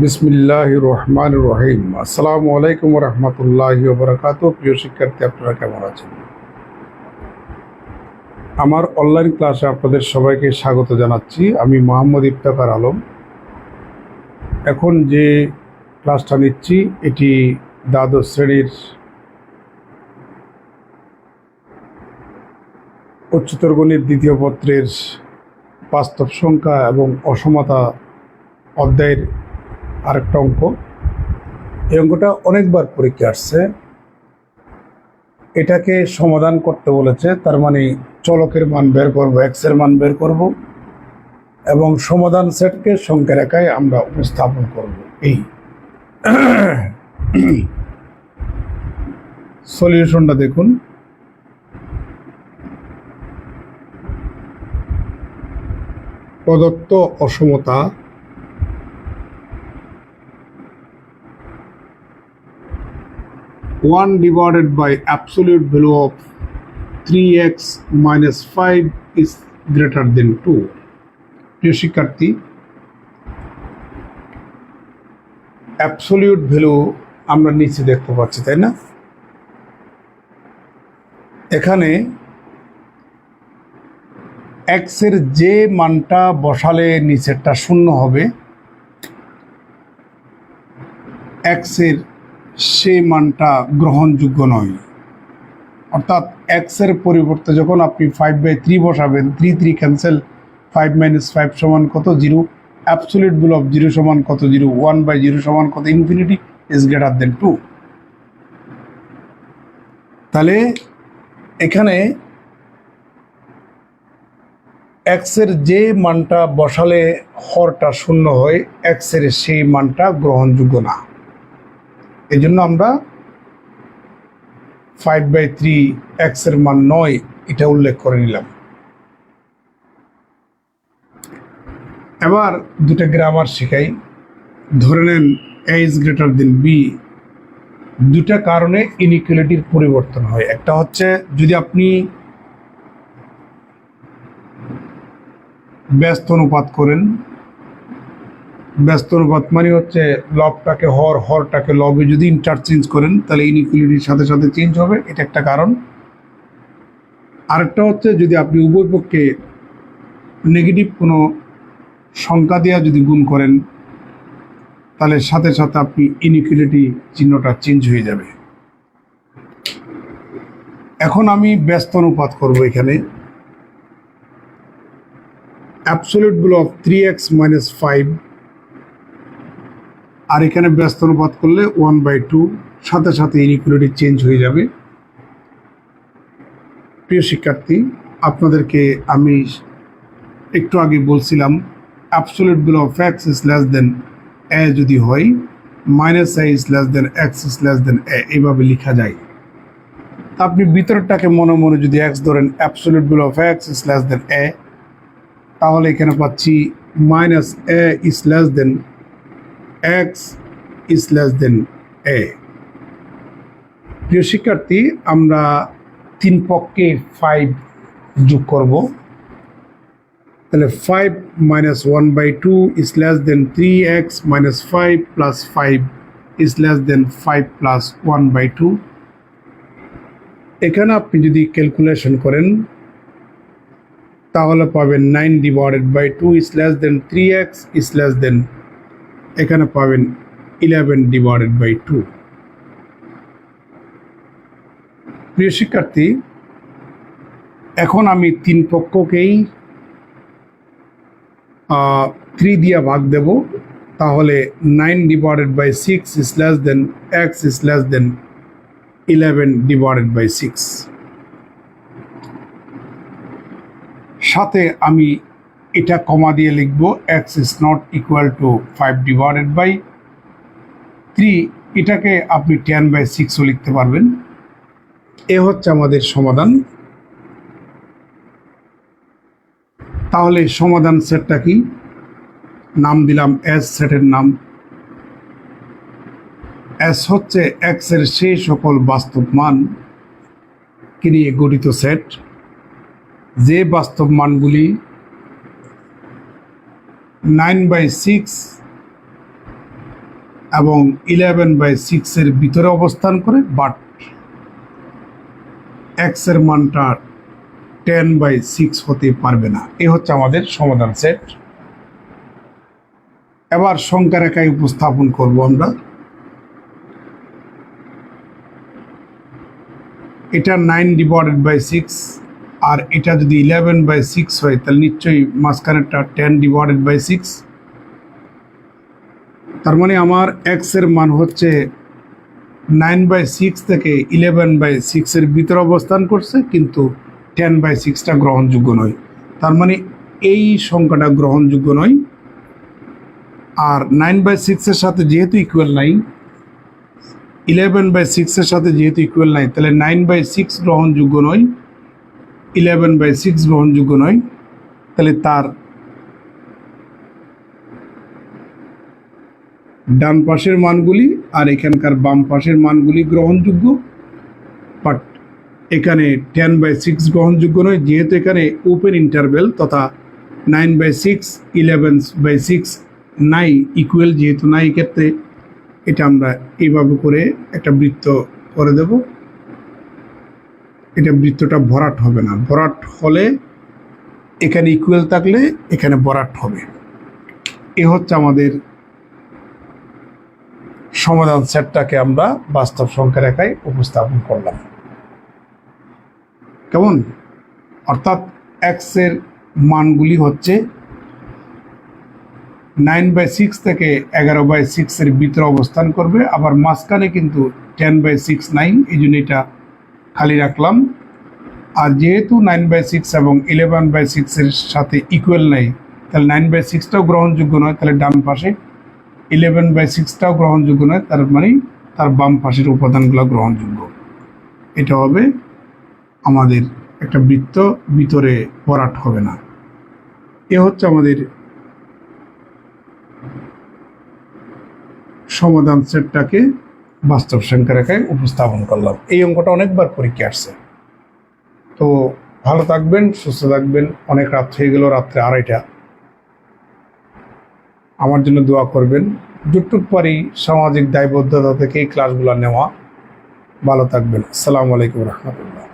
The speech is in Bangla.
বিসমিল্লাহির রহমানির রহিম। আসসালামু আলাইকুম রহমতুল্লাহি ওয়া বারাকাতুহু। প্রিয় শিক্ষার্থী, আপনারা কেমন আছেন? আমার অনলাইন ক্লাসে আপনাদের সবাইকে স্বাগত জানাচ্ছি। আমি মোহাম্মদ ইফতেখার আলম। এখন যে ক্লাসটা নিচ্ছি এটি দ্বাদশ শ্রেণীর উচ্চতর গণিত দ্বিতীয় পত্রের বাস্তব সংখ্যা এবং অসমতা অধ্যায়ের আরেকটা অঙ্ক। এই অঙ্কটা অনেকবার পরীক্ষা আসছে। এটাকে সমাধান করতে বলেছে, তার মানে চলকের মান বের করব, এক্স এর মান বের করব এবং সমাধান সেটকে সংখ্যা রেখায় আমরা উপস্থাপন করব। এই সলিউশনটা দেখুন। প্রদত্ত অসমতা one divided by absolute value of 3x minus 5 is greater than 2. প্রিয় শিক্ষার্থী, অ্যাবসলিউট ভ্যালু আমরা নিচে দেখতে পাচ্ছি, তাই না? এখানে এক্স এর যে মানটা বসালে নিচেরটা শূন্য হবে, এক্স এর সেই মানটা গ্রহণযোগ্য নয়। অর্থাৎ এক্স এর পরিবর্তে যখন আপনি 5/3 বসাবেন, 3 ক্যান্সেল, 5 - 5 সমান কত? 0। অ্যাবসলিউট ভ্যালু অফ 0 সমান কত? 0। 1/0 সমান কত? Infinity is greater than 2। তাহলে এখানে এক্স এর যে মানটা বসালে হরটা শূন্য হয়, এক্স এর সেই মানটা গ্রহণযোগ্য না। এই জন্য আমরা 5/3 এক্স এর মান নয় এটা উল্লেখ করে নিলাম। এবার দুটো গ্রামার শেখাই। ধরে নেন এ ইজ গ্রেটার দেন বি। দুটা কারণে ইনইকুয়ালিটির পরিবর্তন হয়। একটা হচ্ছে যদি আপনি ব্যস্ত অনুপাত করেন, ব্যস্ত অনুপাত মানে হচ্ছে লবটাকে হর, হরটাকে লবে যদি ইন্টারচেঞ্জ করেন তাহলে ইনইকুয়ালিটির সাথে সাথে চেঞ্জ হবে, এটা একটা কারণ। আরেকটা হচ্ছে যদি আপনি উভয় পক্ষে নেগেটিভ কোনো সংখ্যা দিয়ে যদি গুণ করেন তাহলে সাথে সাথে আপনি ইনইকুয়ালিটি চিহ্নটা চেঞ্জ হয়ে যাবে। এখন আমি ব্যস্ত অনুপাত করব। এখানে absolute value of 3x minus 5 আর এখানে ব্যস্ত অনুপাত করলে 1/2, সাথে সাথে ইনইকুয়ালিটি চেঞ্জ হয়ে যাবে। প্রিয় শিক্ষার্থী, আপনাদেরকে আমি একটু আগে বলছিলাম absolute value of x is less than a যদি হয়, minus a is less than x is less than a এইভাবে লেখা যায়। আপনি ভিতরটাকে মনে মনে যদি x ধরেন, absolute value of x is less than a, তাহলে এখানে পাচ্ছি minus a is less than x is less than a। প্রিয় শিক্ষার্থী, আমরা তিন পক্ষে 5 যোগ করব। তাহলে 5 - 1/2 is less than 3x minus 5 plus 5 is less than 5 plus 1/2। এখানে আপনি যদি ক্যালকুলেশন করেন তাহলে পাবেন 9/2 is less than 3x is less than, এখানে পাবেন 11/2। প্রিয় শিক্ষার্থী, এখন আমি তিন পক্ষকেই 3 দিয়ে ভাগ দেব। তাহলে 9/6 is less than x is less than 11/6। সাথে আমি এটা কমা দিয়ে লিখব x is not equal to 5/3। এটাকে আপনি 10/6ও লিখতে পারবেন। এ হচ্ছে আমাদের সমাধান। তাহলে সমাধান সেটটা কি? নাম দিলাম এস, সেটের নাম। এস হচ্ছে এক্স এর সেই সকল বাস্তব মান কে নিয়ে গঠিত সেট, যে বাস্তব মানগুলি 9/6 এবং 11/6 ভিতরে অবস্থান করে, বাট এক্স এর মানটা 10/6 হতে পারবে না। এ হচ্ছে আমাদের সমাধান সেট। এবার সংখ্যা রেখায় উপস্থাপন করব আমরা। এটা 9/6, আর এটা যদি 11/6 হয় তাহলে নিশ্চয়ই মাঝখানেরটা 10/6। তার মানে আমার এক্স এর মান হচ্ছে 9/6 থেকে 11/6 ভিতরে অবস্থান করছে, কিন্তু 10/6টা গ্রহণযোগ্য নয়। তার মানে এই সংখ্যাটা গ্রহণযোগ্য নয়। আর 9/6 সাথে যেহেতু ইকুয়াল নাই, 11/6 সাথে যেহেতু ইকুয়াল নাই, তাহলে 9/6 গ্রহণযোগ্য নয়, 11/6 গ্রহণযোগ্য নয়। তাহলে তার ডান পাশের মানগুলি আর এখানকার বাম পাশের মানগুলি গ্রহণযোগ্য, বাট এখানে 10/6 গ্রহণযোগ্য নয়, যেহেতু এখানে ওপেন ইন্টারভেল তথা 9/6 11/6 নাই, ইকুয়াল যেহেতু নাই, ক্ষেত্রে এটা আমরা এইভাবে করে একটা বৃত্ত করে দেব। এটা বৃত্তটা ভরাট হবে না, ভরাট হলে এখানে ইকুয়াল থাকলে এখানে ভরাট হবে। এ হচ্ছে আমাদের সমাধান সেটটাকে আমরা বাস্তব সংখ্যা রেখায় উপস্থাপন করলাম। কেমন? অর্থাৎ এক্স এর মানগুলি হচ্ছে 9/6 থেকে 11/6 এর ভিতরে অবস্থান করবে, আবার মাঝখানে কিন্তু 10/6 নাই, এই জন্য এটা খালি রাখলাম। আর যেহেতু 9/6 এবং 11/6 এর সাথে ইকুয়াল নাই, তাহলে 9/6টাও গ্রহণযোগ্য নয়, তাহলে ডান পাশে 11/6টাও গ্রহণযোগ্য নয়, তার মানে তার বাম পাশের উপাদানগুলো গ্রহণযোগ্য। এটা হবে আমাদের একটা বৃত্ত, ভিতরে ভরাট হবে না। এ হচ্ছে আমাদের সমাধান সেটটাকে বাস্তব সংখ্যা রেখায় উপস্থাপন করলাম। এই অঙ্কটা অনেকবার পরীক্ষা আসছে। তো ভালো থাকবেন, সুস্থ থাকবেন। অনেক রাত হয়ে গেল, রাত্রে 2:30। আমার জন্য দোয়া করবেন। যতটুক পারি সামাজিক দায়বদ্ধতা থেকে এই ক্লাসগুলো নেওয়া। ভালো থাকবেন। আসসালামু আলাইকুম রহমতুল্লাহ।